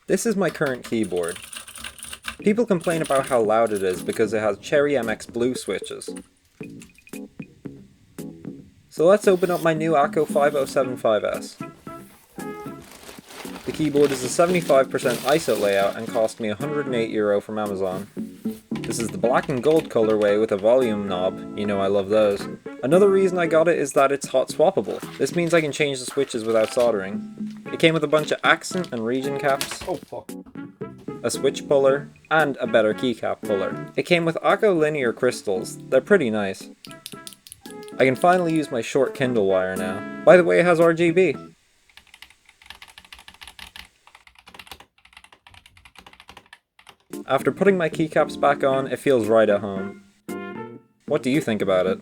This is my current keyboard. People complain about how loud it is because it has Cherry MX Blue switches. So let's open up my new Akko 5075S. The keyboard is a 75% ISO layout and cost me €108 from Amazon. This is the black and gold colorway with a volume knob, you know I love those. Another reason I got it is that it's hot swappable. This means I can change the switches without soldering. It came with a bunch of accent and region caps, a switch puller, and a better keycap puller. It came with Akko linear crystals. They're pretty nice. I can finally use my short Kindle wire now. By the way, it has RGB. After putting my keycaps back on, it feels right at home. What do you think about it?